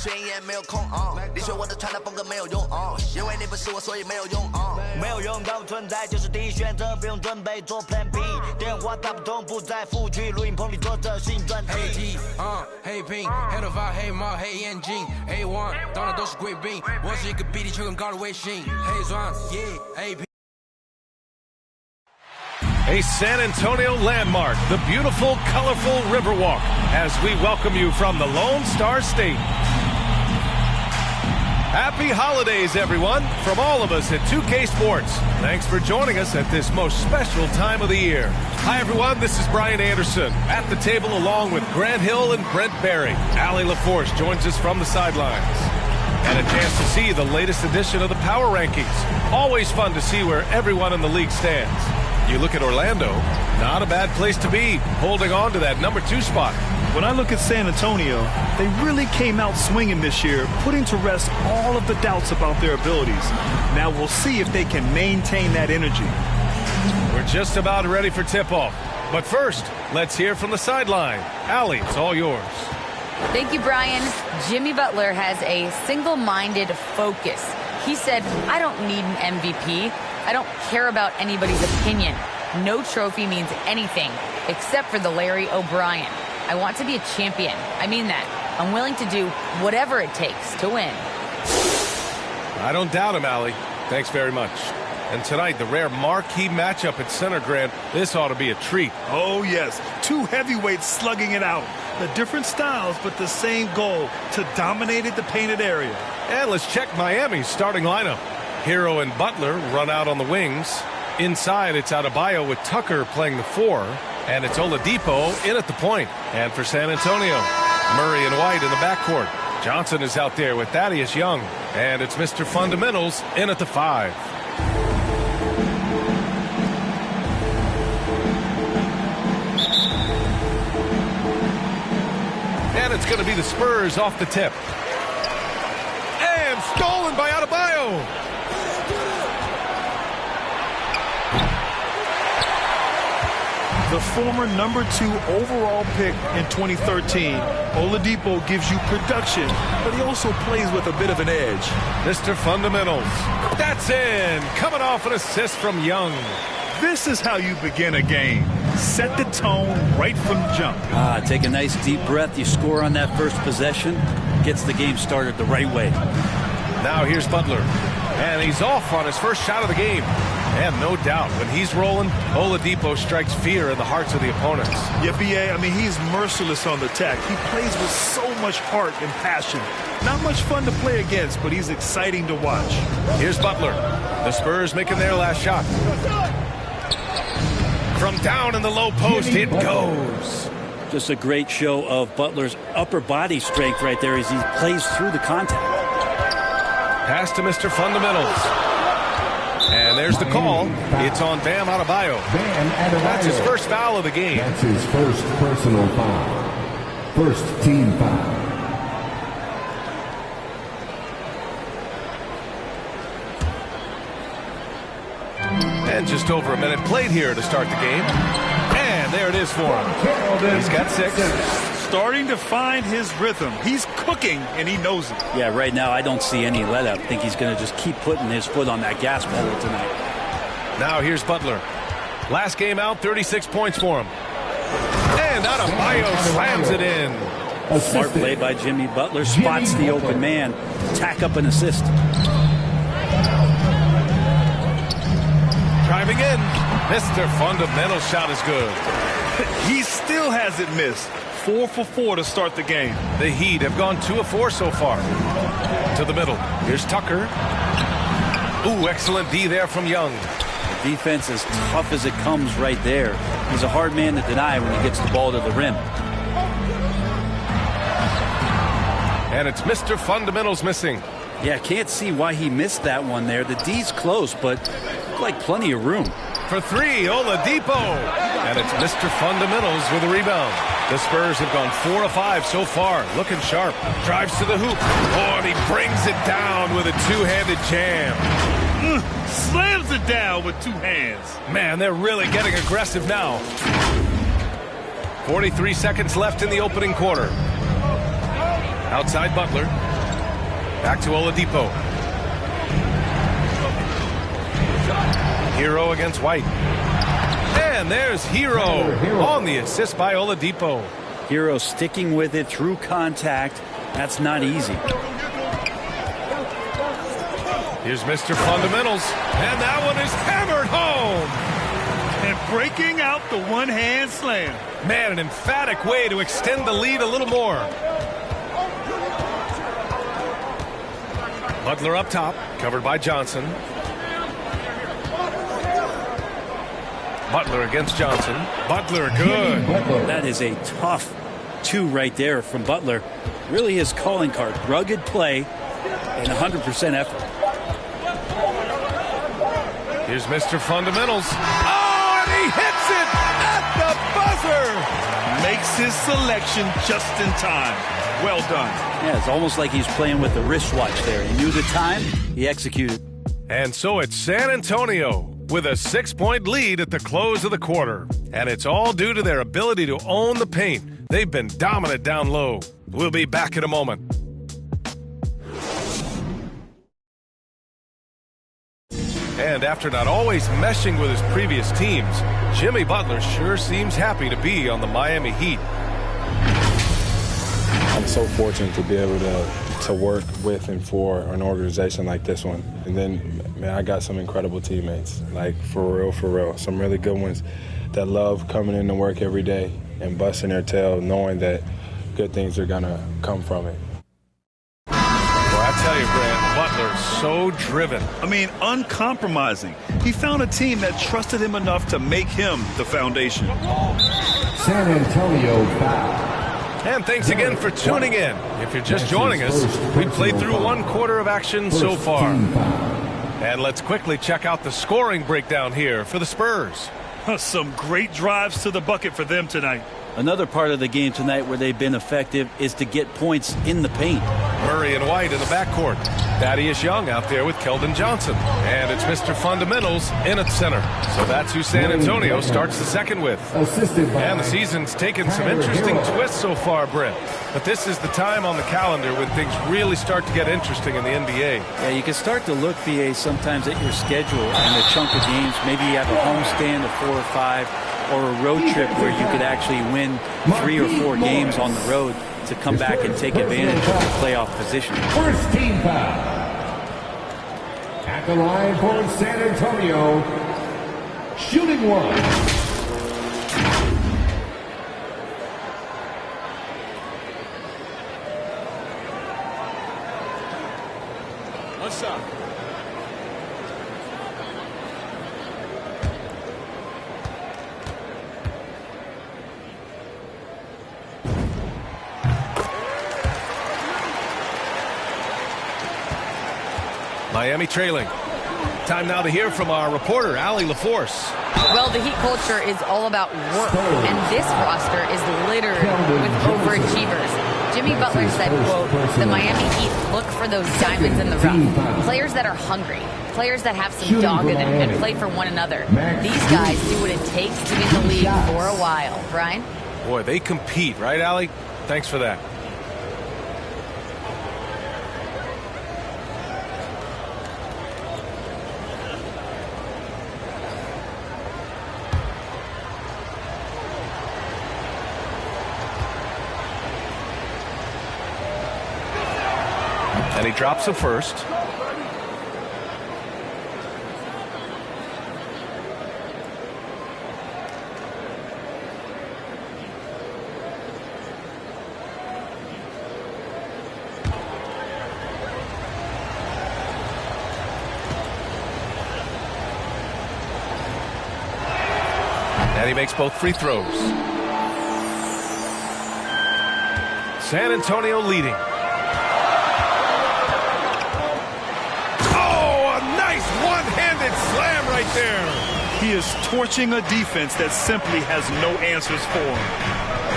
宣言没有空你学我的传达风格没有用因为你不是我，所以没有用没有用到存在就是第一选择，不用准备做 Plan B。电话打不通，不在副区，录音棚里做着新专辑。黑 T， 黑 Pink， 黑头发，黑毛，黑眼睛 ，A1， 当然都是贵宾。我是一个比地球更高的卫星，黑钻 ，Yeah，AP。A San Antonio landmark, the beautiful, colorful Riverwalk, as we welcome you from the Lone Star State. Happy holidays, everyone, from all of us at 2K Sports. Thanks for joining us at this most special time of the year. Hi, everyone. This is Brian Anderson at the table along with Grant Hill and Brent Barry. Allie LaForce joins us from the sidelines. And a chance to see the latest edition of the Power Rankings. Always fun to see where everyone in the league stands. You look at Orlando, not a bad place to be, holding on to that number 2 spot. When I look at San Antonio, they really came out swinging this year, putting to rest all of the doubts about their abilities. Now we'll see if they can maintain that energy. We're just about ready for tip-off. But first, let's hear from the sideline. Allie, it's all yours. Thank you, Brian. Jimmy Butler has a single-minded focus. He said, I don't need an MVP. I don't care about anybody's opinion. No trophy means anything except for the Larry O'Brien. I want to be a champion. I mean that. I'm willing to do whatever it takes to win. I don't doubt him, Allie. Thanks very much. And tonight, the rare marquee matchup at center, Grant. This ought to be a treat. Oh, yes. 2 heavyweights slugging it out. The different styles, but the same goal, to dominate the painted area. And let's check Miami's starting lineup. Hero and Butler run out on the wings. Inside, it's Adebayo with Tucker playing the 4. And it's Oladipo in at the point. And for San Antonio, Murray and White in the backcourt. Johnson is out there with Thaddeus Young. And it's Mr. Fundamentals in at the 5. And it's going to be the Spurs off the tip. And stolen by Adebayo. The former number 2 overall pick in 2013, Oladipo gives you production, but he also plays with a bit of an edge. Mr. Fundamentals. That's in. Coming off an assist from Young. This is how you begin a game. Set the tone right from jump. Take a nice deep breath. You score on that first possession. Gets the game started the right way. Now here's Butler. And he's off on his first shot of the game. And no doubt, when he's rolling, Oladipo strikes fear in the hearts of the opponents. Yeah, B.A., I mean, he's merciless on the attack. He plays with so much heart and passion. Not much fun to play against, but he's exciting to watch. Here's Butler. The Spurs making their last shot. From down in the low post, it goes. Just a great show of Butler's upper body strength right there as he plays through the contact. Pass to Mr. Fundamentals. And there's the call. It's on Bam Adebayo. That's his first foul of the game. That's his first personal foul. First team foul. And just over a minute played here to start the game. And there it is for him. He's got 6. Starting to find his rhythm. He's cooking, and he knows it. Yeah, right now I don't see any let-up. I think he's going to just keep putting his foot on that gas pedal tonight. Now here's Butler. Last game out, 36 points for him. And Adebayo slams it in. Smart play by Jimmy Butler. Spots the open man. Tack up an assist. Driving in. Mr. Fundamental shot is good. He still hasn't missed. 4 for 4 to start the game. The Heat have gone 2 of 4 so far. To the middle. Here's Tucker. Ooh, excellent D there from Young. The defense as tough as it comes right there. He's a hard man to deny when he gets the ball to the rim. And it's Mr. Fundamentals missing. Yeah, can't see why he missed that one there. The D's close, but like plenty of room. For 3, Oladipo. And it's Mr. Fundamentals with a rebound. The Spurs have gone 4 of 5 so far. Looking sharp. Drives to the hoop. Oh, and he brings it down with a 2-handed jam. Slams it down with 2 hands. Man, they're really getting aggressive now. 43 seconds left in the opening quarter. Outside Butler. Back to Oladipo. Hero against White. And there's Hero on the assist by Oladipo. Hero sticking with it through contact. That's not easy. Here's Mr. Fundamentals. And that one is hammered home. And breaking out the one-hand slam. Man, an emphatic way to extend the lead a little more. Butler up top, covered by Johnson. Butler against Johnson. Butler, good. That is a tough two right there from Butler. Really his calling card. Rugged play and 100% effort. Here's Mr. Fundamentals. Oh, and he hits it at the buzzer. Makes his selection just in time. Well done. Yeah, it's almost like he's playing with the wristwatch there. He knew the time, he executed. And so it's San Antonio with a 6-point lead at the close of the quarter. And it's all due to their ability to own the paint. They've been dominant down low. We'll be back in a moment. And after not always meshing with his previous teams, Jimmy Butler sure seems happy to be on the Miami Heat. I'm so fortunate to be able to work with and for an organization like this one. And then, man, I got some incredible teammates, like for real. Some really good ones that love coming in to work every day and busting their tail, knowing that good things are gonna come from it. Well, I tell you, Grant, Butler's so driven. I mean, uncompromising. He found a team that trusted him enough to make him the foundation. San Antonio foul. And thanks again for tuning in. If you're just joining us, we played through one quarter of action so far. And let's quickly check out the scoring breakdown here for the Spurs. Some great drives to the bucket for them tonight. Another part of the game tonight where they've been effective is to get points in the paint. Murray and White in the backcourt. Thaddeus Young out there with Keldon Johnson. And it's Mr. Fundamentals in at center. So that's who San Antonio starts the second with. And the season's taken some interesting twists so far, Brent. But this is the time on the calendar when things really start to get interesting in the NBA. Yeah, you can start to look, BA, sometimes at your schedule and a chunk of games. Maybe you have a homestand of 4 or 5. Or a road trip where you could actually win 3 or 4 games on the road to come back and take advantage of the playoff position. First team foul. At the line for San Antonio, shooting one. What's up? Miami trailing. Time now to hear from our reporter, Allie LaForce. Well, the Heat culture is all about work, and this roster is littered with overachievers. Jimmy Butler said, quote, the Miami Heat look for those diamonds in the rough. Players that are hungry, players that have some dog in them and play for one another. These guys do what it takes to be in the league for a while. Brian? Boy, they compete, right, Allie? Thanks for that. And he drops the first. And he makes both free throws. San Antonio leading. One-handed slam right there. He is torching a defense that simply has no answers for him.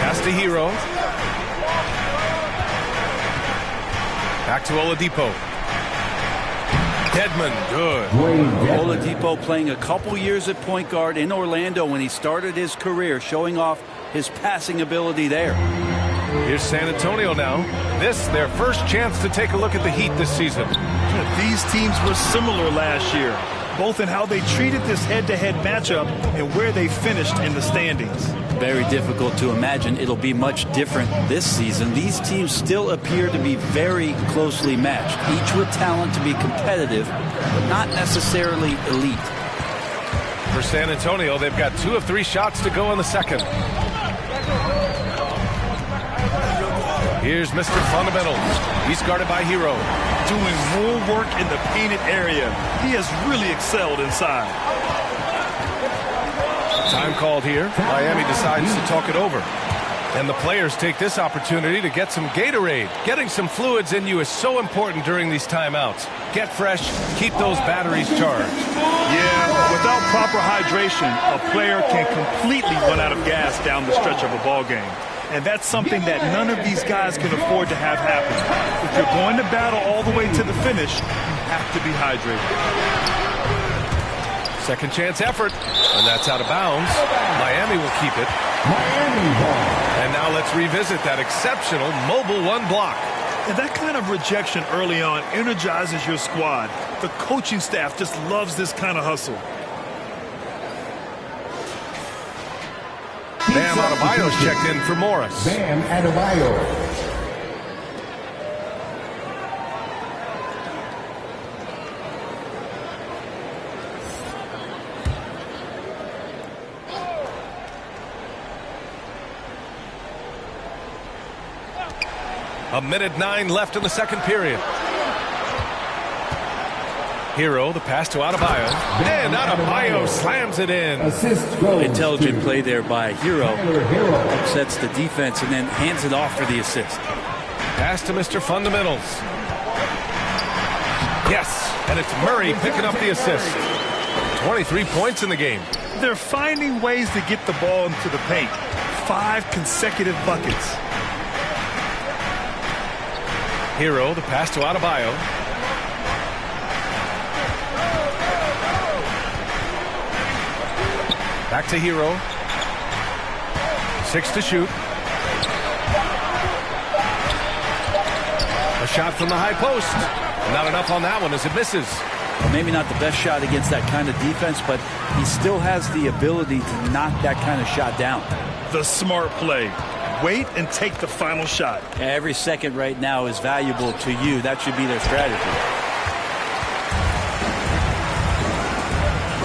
Pass to Hero. Back to Oladipo. Dedmon, good. Oladipo playing a couple years at point guard in Orlando when he started his career, showing off his passing ability there. Here's San Antonio now. This, their first chance to take a look at the Heat this season. These teams were similar last year, both in how they treated this head-to-head matchup and where they finished in the standings. Very difficult to imagine it'll be much different this season. These teams still appear to be very closely matched, each with talent to be competitive, but not necessarily elite. For San Antonio, they've got 2 of 3 shots to go in the second. Here's Mr. Fundamentals. He's guarded by Hero. Doing more work in the painted area. He has really excelled inside. Time called here. Miami decides to talk it over. And the players take this opportunity to get some Gatorade. Getting some fluids in you is so important during these timeouts. Get fresh, keep those batteries charged. Yeah, without proper hydration, a player can completely run out of gas down the stretch of a ball game. And that's something that none of these guys can afford to have happen. If you're going to battle all the way to the finish, you have to be hydrated. Second chance effort, and that's out of bounds. Miami will keep it. Miami ball. And now let's revisit that exceptional mobile 1 block. And that kind of rejection early on energizes your squad. The coaching staff just loves this kind of hustle. Bam Adebayo's checked in for Morris. Bam Adebayo. A minute 9 left in the second period. Hero, the pass to Adebayo. And Adebayo slams it in. Intelligent play there by Hero. Upsets the defense and then hands it off for the assist. Pass to Mr. Fundamentals. Yes, and it's Murray picking up the assist. 23 points in the game. They're finding ways to get the ball into the paint. 5 consecutive buckets. Hero, the pass to Adebayo. Back to Hero. 6 to shoot. A shot from the high post. Not enough on that one as it misses. Well, maybe not the best shot against that kind of defense, but he still has the ability to knock that kind of shot down. The smart play. Wait and take the final shot. Every second right now is valuable to you. That should be their strategy.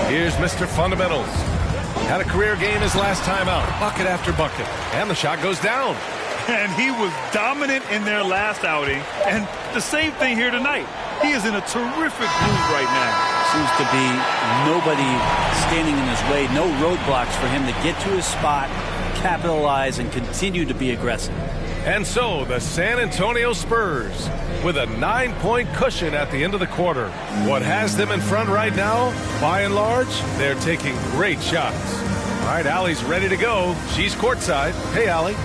Here's Mr. Fundamentals. Had a career game his last time out. Bucket after bucket. And the shot goes down. And he was dominant in their last outing. And the same thing here tonight. He is in a terrific mood right now. Seems to be nobody standing in his way. No roadblocks for him to get to his spot, capitalize, and continue to be aggressive. And so the San Antonio Spurs with a 9-point cushion at the end of the quarter. What has them in front right now? By and large, they're taking great shots. All right, Allie's ready to go. She's courtside. Hey, Allie.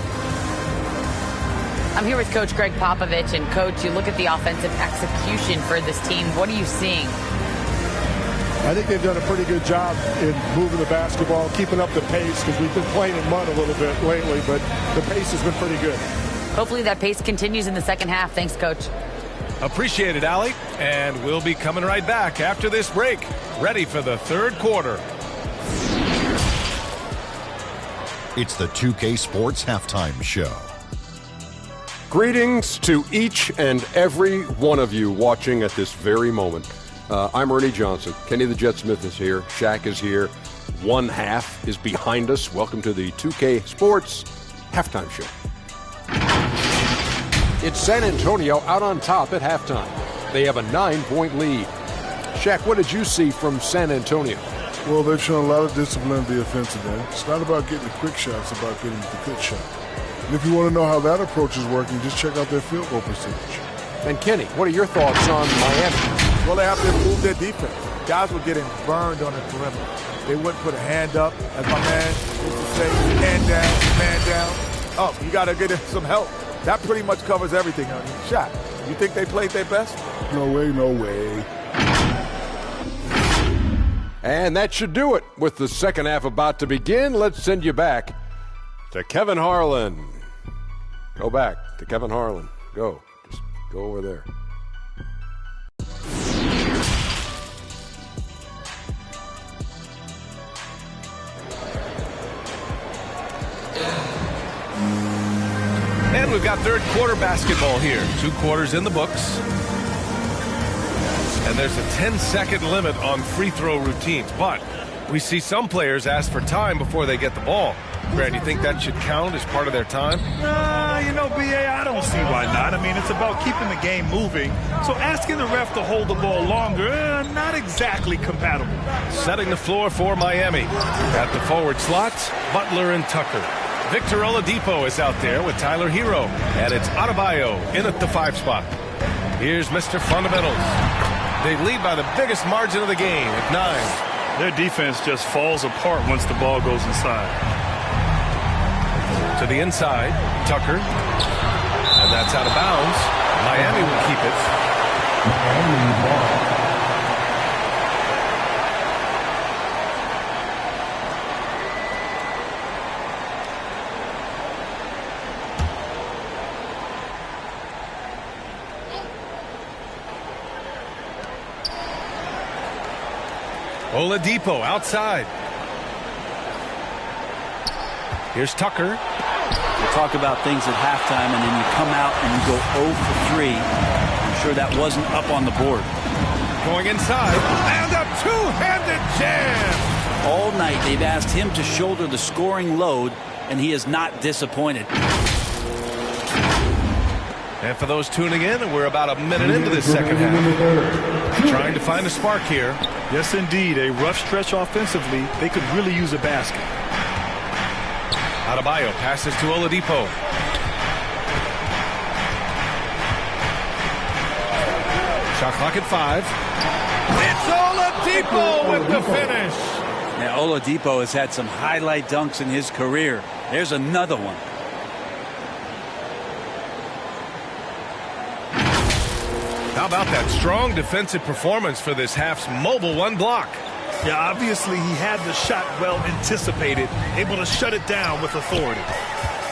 I'm here with Coach Greg Popovich. And, Coach, you look at the offensive execution for this team. What are you seeing? I think they've done a pretty good job in moving the basketball, keeping up the pace, because we've been playing in mud a little bit lately, but the pace has been pretty good. Hopefully that pace continues in the second half. Thanks, Coach. Appreciate it, Allie. And we'll be coming right back after this break, ready for the third quarter. It's the 2K Sports Halftime Show. Greetings to each and every one of you watching at this very moment. I'm Ernie Johnson. Kenny the Jet Smith is here. Shaq is here. One half is behind us. Welcome to the 2K Sports Halftime Show. It's San Antonio out on top at halftime. They have a 9-point lead. Shaq, what did you see from San Antonio? Well, they've shown a lot of discipline in the offensive end. It's not about getting the quick shots, it's about getting the good shot. And if you want to know how that approach is working, just check out their field goal percentage. And Kenny, what are your thoughts on Miami? Well, they have to improve their defense. Guys were getting burned on the perimeter. They wouldn't put a hand up, as my man used to say, hand down, man down. Oh, you got to get some help. That pretty much covers everything, honey. Shot. You think they played their best? No way, no way. And that should do it. With the second half about to begin, let's send you back to Kevin Harlan. Go back to Kevin Harlan. Go. Just go over there. And we've got third quarter basketball here. 2 quarters in the books. And there's a 10-second limit on free throw routines. But we see some players ask for time before they get the ball. Brad, you think that should count as part of their time? B.A., I don't see why not. I mean, it's about keeping the game moving. So asking the ref to hold the ball longer, not exactly compatible. Setting the floor for Miami. At the forward slots, Butler and Tucker. Victor Oladipo is out there with Tyler Hero. And it's Adebayo in at the 5 spot. Here's Mr. Fundamentals. They lead by the biggest margin of the game at 9. Their defense just falls apart once the ball goes inside. To the inside, Tucker. And that's out of bounds. Miami will keep it. Miami ball. Oladipo outside. Here's Tucker. You talk about things at halftime, and then you come out and you go 0 for 3. I'm sure that wasn't up on the board. Going inside, and a two-handed jam. All night they've asked him to shoulder the scoring load, and he is not disappointed. And for those tuning in, we're about a minute into this second half. Trying to find a spark here. Yes, indeed. A rough stretch offensively. They could really use a basket. Adebayo passes to Oladipo. Shot clock at 5. It's Oladipo with the finish. Now, Oladipo has had some highlight dunks in his career. There's another one. How about that strong defensive performance for this half's mobile 1 block? Yeah, obviously he had the shot well anticipated, able to shut it down with authority.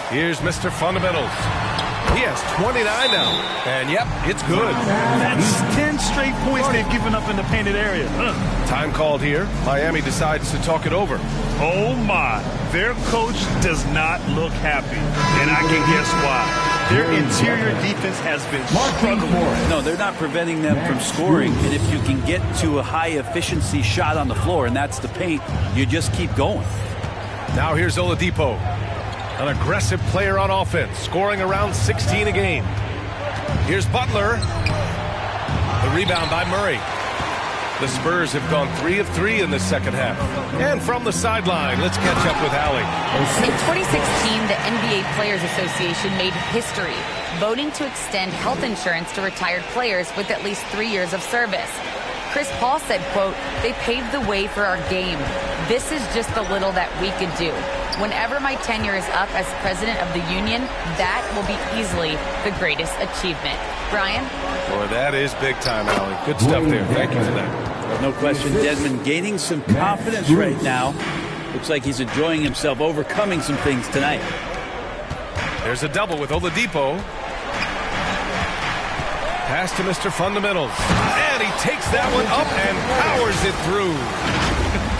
Here's Mr. Fundamentals. He has 29 now. And yep, it's good. That's 10 straight points they've given up in the painted area. Time called here. Miami decides to talk it over. Oh my, their coach does not look happy. And I can guess why. Their interior defense has been struggling. No, they're not preventing them from scoring. And if you can get to a high-efficiency shot on the floor, and that's the paint, you just keep going. Now here's Oladipo, an aggressive player on offense, scoring around 16 a game. Here's Butler. The rebound by Murray. The Spurs have gone 3 of 3 in the second half. And from the sideline, let's catch up with Allie. In 2016, the NBA Players Association made history, voting to extend health insurance to retired players with at least 3 years of service. Chris Paul said, quote, "They paved the way for our game. This is just the little that we could do. Whenever my tenure is up as president of the union, that will be easily the greatest achievement." Brian? Boy, that is big time, Allie. Good stuff there. Thank you for that. No question, Desmond gaining some confidence right now. Looks like he's enjoying himself, overcoming some things tonight. There's a double with Oladipo. Pass to Mr. Fundamentals. And he takes that one up and powers it through.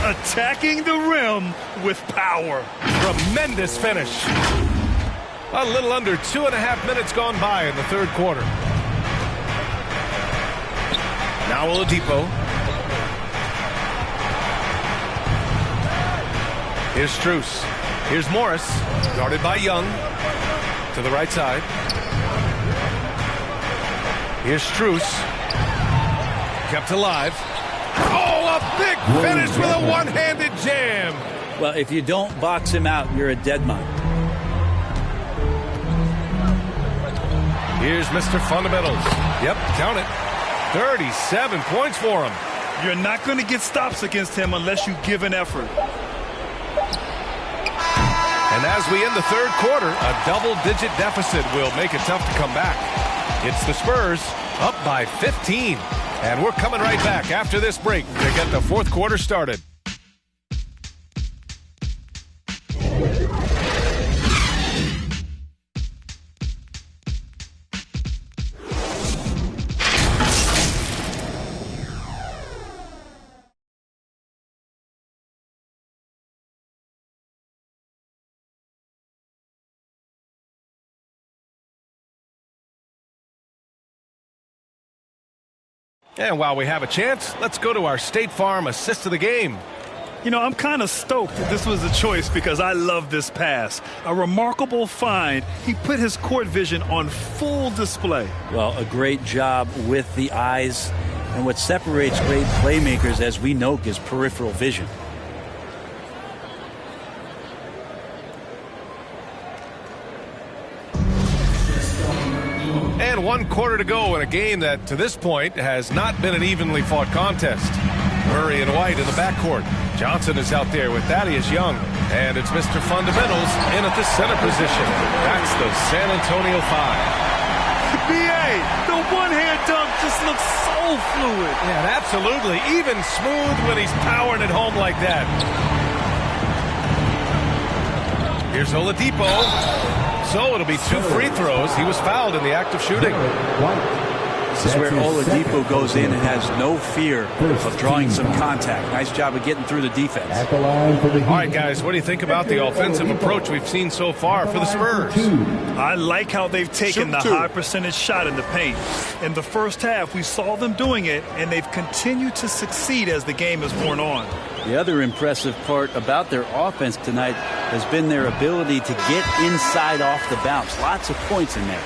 Attacking the rim with power. Tremendous finish. A little under 2.5 minutes gone by in the third quarter. Now Oladipo. Here's Strus. Here's Morris. Guarded by Young. To the right side. Here's Strus. Kept alive. Oh, a big finish with a one-handed jam. Well, if you don't box him out, you're a dead man. Here's Mr. Fundamentals. Yep, count it. 37 points for him. You're not going to get stops against him unless you give an effort. And as we end the third quarter, a double-digit deficit will make it tough to come back. It's the Spurs up by 15. And we're coming right back after this break to get the fourth quarter started. And while we have a chance, let's go to our State Farm assist of the game. You know, I'm kind of stoked that this was a choice because I love this pass. A remarkable find. He put his court vision on full display. Well, a great job with the eyes. And what separates great playmakers, as we know, is peripheral vision. And 1 quarter to go in a game that, to this point, has not been an evenly fought contest. Murray and White in the backcourt. Johnson is out there with Thaddeus Young. And it's Mr. Fundamentals in at the center position. That's the San Antonio 5. B.A., the one-hand dunk just looks so fluid. Yeah, absolutely. Even smooth when he's powering it home like that. Here's Oladipo. So it'll be 2 free throws. He was fouled in the act of shooting. This is where Oladipo goes in and has no fear of drawing some contact. Nice job of getting through the defense. All right, guys, what do you think about the offensive approach we've seen so far for the Spurs? I like how they've taken the high percentage shot in the paint. In the first half, we saw them doing it, and they've continued to succeed as the game has worn on. The other impressive part about their offense tonight has been their ability to get inside off the bounce. Lots of points in there.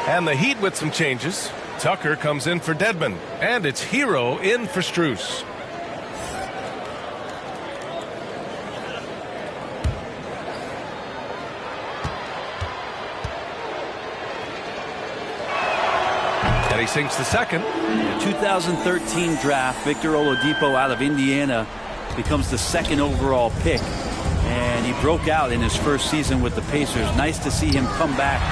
And the Heat with some changes. Tucker comes in for Dedmon, and it's Hero in for Strus. And he sinks the second. The 2013 draft, Victor Oladipo out of Indiana becomes the 2nd overall pick. And he broke out in his first season with the Pacers. Nice to see him come back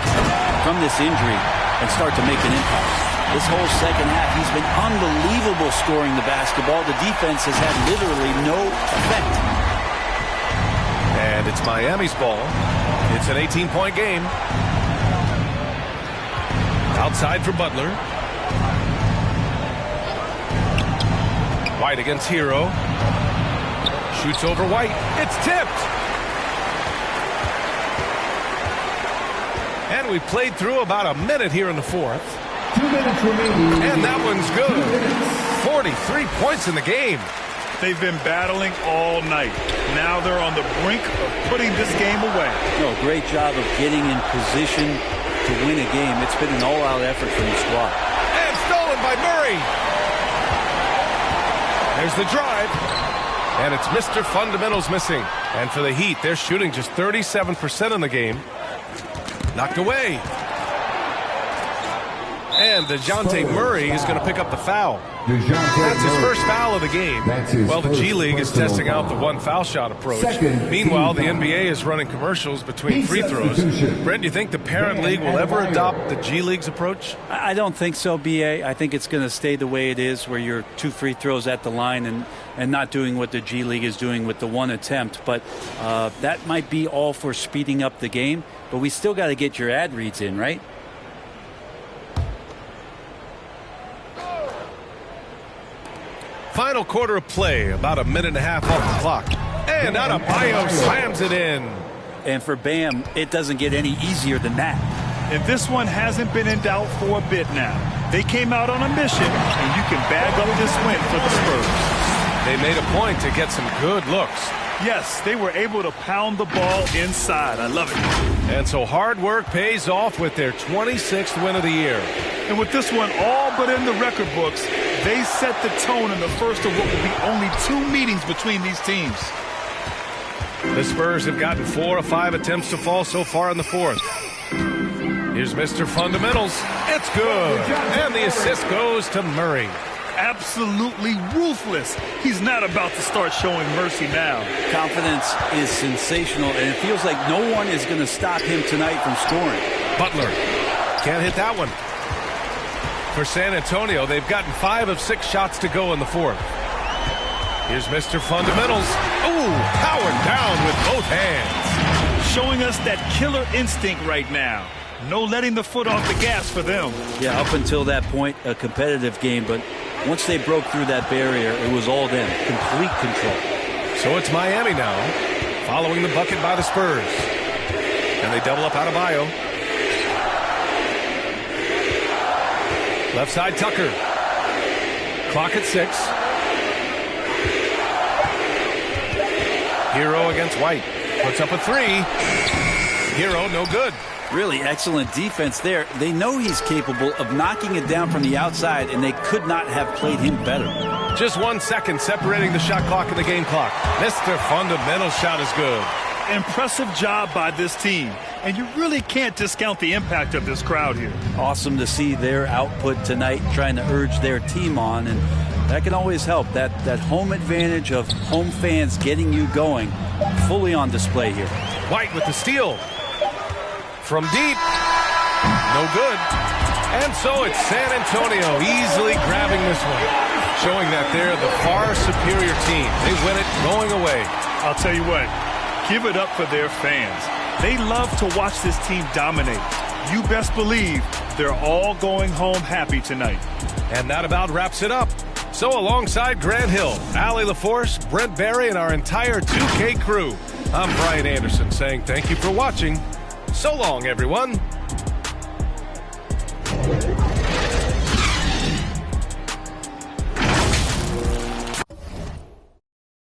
from this injury and start to make an impact. This whole second half, he's been unbelievable scoring the basketball. The defense has had literally no effect. And it's Miami's ball. It's an 18-point game. Outside for Butler. White against Hero. Shoots over White. It's tipped. And we played through about a minute here in the fourth. 2 minutes remaining. And that one's good. 43 points in the game. They've been battling all night. Now they're on the brink of putting this game away. No, great job of getting in position to win a game. It's been an all-out effort from the squad. And stolen by Murray. There's the drive. And it's Mr. Fundamentals missing. And for the Heat, they're shooting just 37% in the game. Knocked away. And DeJounte Murray is going to pick up the foul. That's his first foul of the game. Well, the G League is testing out the 1 foul shot approach. Meanwhile, the NBA is running commercials between free throws. Brent, do you think the parent league will ever adopt the G League's approach? I don't think so, B.A. I think it's going to stay the way it is, where you're 2 free throws at the line and not doing what the G League is doing with the 1 attempt. But that might be all for speeding up the game. But we still got to get your ad reads in, right? Final quarter of play, about a minute and a half off the clock. And Adebayo slams it in. And for Bam, it doesn't get any easier than that. And this one hasn't been in doubt for a bit now. They came out on a mission, and you can bag up this win for the Spurs. They made a point to get some good looks. Yes, they were able to pound the ball inside. I love it. And so hard work pays off with their 26th win of the year. And with this one all but in the record books, they set the tone in the first of what will be only 2 meetings between these teams. The Spurs have gotten 4 of 5 attempts to fall so far in the fourth. Here's Mr. Fundamentals. It's good. And the assist goes to Murray. Absolutely ruthless. He's not about to start showing mercy now. Confidence is sensational, and it feels like no one is going to stop him tonight from scoring. Butler can't hit that one. For San Antonio, they've gotten 5 of 6 shots to go in the fourth. Here's Mr. Fundamentals. Ooh, powered down with both hands. Showing us that killer instinct right now. No letting the foot off the gas for them. Yeah, up until that point, a competitive game, but once they broke through that barrier, it was all them. Complete control. So it's Miami now, following the bucket by the Spurs. And they double up Adebayo. Left side, Tucker. Clock at 6. Hero against White. Puts up a 3. Hero, no good. Really excellent defense there. They know he's capable of knocking it down from the outside, and they could not have played him better. Just 1 second separating the shot clock and the game clock. Mr. Fundamental shot is good. Impressive job by this team. And you really can't discount the impact of this crowd here. Awesome to see their output tonight, trying to urge their team on, and that can always help. That home advantage of home fans getting you going, fully on display here. White with the steal. From deep. No good. And so it's San Antonio easily grabbing this one, showing that they're the far superior team. They win it going away. I'll tell you what, give it up for their fans. They love to watch this team dominate. You best believe they're all going home happy tonight. And that about wraps it up. So alongside Grant Hill, Allie LaForce, Brent Barry, and our entire 2K crew, I'm Brian Anderson saying thank you for watching. So long, everyone.